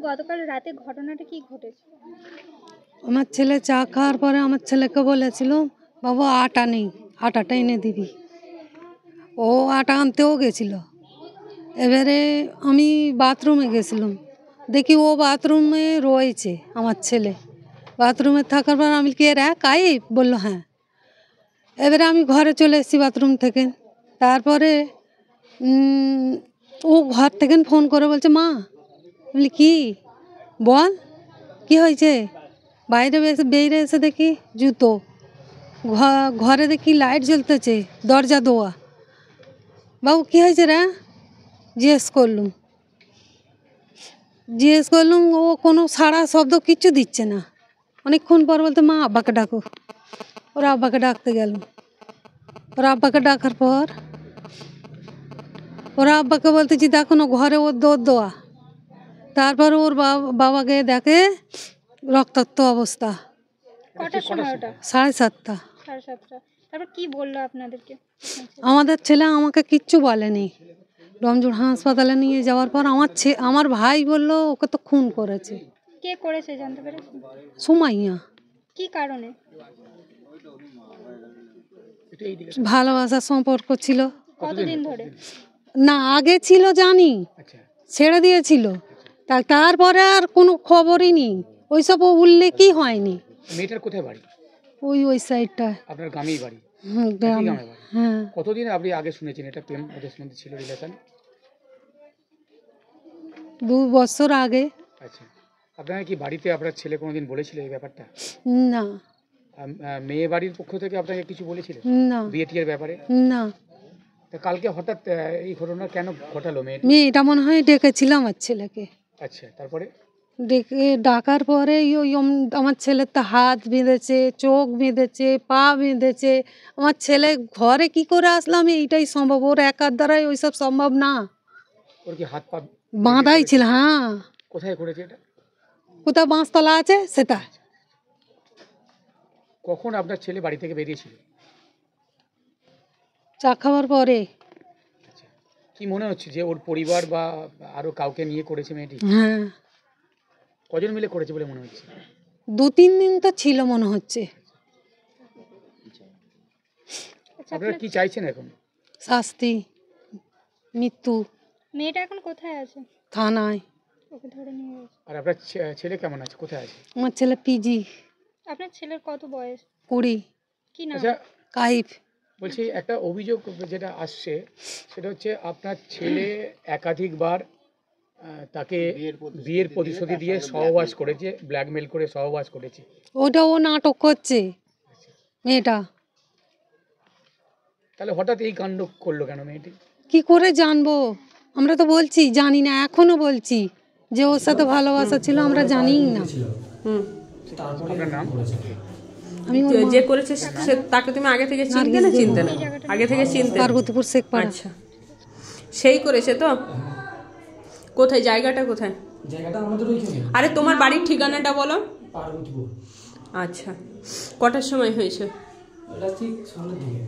গতকাল রাতে ঘটনাটা কি ঘটেছে? আমার ছেলে চা খাওয়ার পরে আমার ছেলেকে বলেছিল, বাবু আটা নেই, আটাটা এনে দিবি। ও আটা আনতেও গেছিল। এবারে আমি বাথরুমে গেছিলাম, দেখি ও বাথরুমে রয়েছে আমার ছেলে। বাথরুমে থাকার পর আমি কে রে কাইফ বললো হ্যাঁ। এবারে আমি ঘরে চলে এসেছি বাথরুম থেকে। তারপরে ও ঘর থেকে ফোন করে বলছে, মা। বলি কি বল, কি হয়েছে? বাইরে বেরিয়ে এসে দেখি জুতো, ঘরে দেখি লাইট জ্বলতেছে, দরজা দেওয়া। বাবু কী হয়েছে রে? জিজ্ঞেস করলুম, ও কোনো সাড়া শব্দ কিচ্ছু দিচ্ছে না। অনেকক্ষণ পর বলতে, মা আব্বাকে ডাকো। ওরা আব্বাকে ডাকতে গেল। ওরা আব্বাকে ডাকার পর ওরা আব্বাকে বলতেছি, দেখো না ঘরে ওর দৌড় দেওয়া। তারপর ওর বাবাকে দেখে রক্তাক্ত অবস্থা। কটার সময় ওটা? 7:30। 7:30। তারপর কি বললো আপনাদেরকে? আমাদের ছেলে আমাকে কিচ্ছু বলেনি। রমজুর হাসপাতালে নিয়ে যাওয়ার পর আমার ভাই বলল ওকে তো খুন করেছে। কে করেছে জানতে পেরেছেন? সুমাইয়া। কি কারণে? ভালোবাসার সম্পর্ক ছিল। কতদিন ধরে? না আগে ছিল জানি, ছেড়ে দিয়েছিল। তারপরে আর কোনো খবরই নেই, ওইসব উল্লেখই হয়নি। মেয়েটার কোথায় বাড়ি? ওই সাইডটা। আপনার গ্রামেই বাড়ি? গ্রামে। হ্যাঁ। কতদিন আপনি আগে শুনেছেন এটা প্রেম ওদের মধ্যে ছিল, রিলেশন? 2 বছর আগে। আচ্ছা, আপনারা কি বাড়িতে আপনার ছেলে কোনোদিন বলেছিল এই ব্যাপারটা? না। মেয়ে বাড়ির পক্ষ থেকে আপনাকে কিছু বলেছিল না। বিয়ে টিয়ের ব্যাপারে? না। তা কালকে হঠাৎ এই ঘটনা কেন ঘটালো? মেয়েটা মনে হয় ডেকেছিল আমার ছেলেকে। আচ্ছা, তারপরে ডাকার পরে আমার ছেলের তো হাত বেঁধেছে, চোখ বেঁধেছে, পা বেঁধেছে। আমার ছেলে ঘরে কি করে আসলাম এইটাই সম্ভব, ওর একার দ্বারাই ওইসব সম্ভব না। ওর কি হাত পা বাঁধাই ছিল? হ্যাঁ। কোথায় করেছে এটা? কোথাও বাঁশতলা আছে সেটা। কখন আপনার ছেলে বাড়ি থেকে বেরিয়েছিল? চা খাওয়ার পরে। আচ্ছা, কি মনে হচ্ছে যে ওর পরিবার বা আরো কাউকে নিয়ে করেছে মেয়েটি? হ্যাঁ। কজন মিলে করেছে বলে মনে হচ্ছে? 2-3 দিন তো ছিল মনে হচ্ছে। আপনারা কি চাইছেন এখন? শাস্তি, মৃত্যু। মেয়েটা এখন কোথায় আছে? থানায়। ওকে ধরে নিয়ে গেছে। আর আপনার ছেলে কেমন আছে, কোথায় আছে? আমার ছেলে পিজি। আপনার ছেলের কত বয়স? 20। কি নাম? আচ্ছা, কাইফ। বলছি একটা অভিযোগ যেটা আসছে সেটা হচ্ছে আপনার ছেলে একাধিকবার তাকে বিয়ের প্রতিশ্রুতি দিয়ে সহবাস করেছে, ব্ল্যাকমেল করে সহবাস করেছে। ওটা ও নাটক করছে মেয়েটা। তাহলে হঠাৎ এই কাণ্ড করলো কেন মেয়েটি? কি করে জানবো, আমরা তো বলছি জানি না, এখনো বলছি যে ওর সাথে ভালোবাসা ছিল আমরা জানিই না। আপনার নাম? আমি যে করেছে তাকে তুমি আগে থেকে চিনতে না? চিনতে না? আগে থেকে চিনতে? পার্বতীপুর শেখপাড়া। আচ্ছা, সেই করেছে তো? কোথায় জায়গাটা কোথায়? জায়গাটা আমাদের ওইখানে। আরে তোমার বাড়ির ঠিকানাটা বলো। পার্বতীপুর। আচ্ছা, কটার সময় হয়েছে? এটা ঠিক সন্ধ্যার দিকে।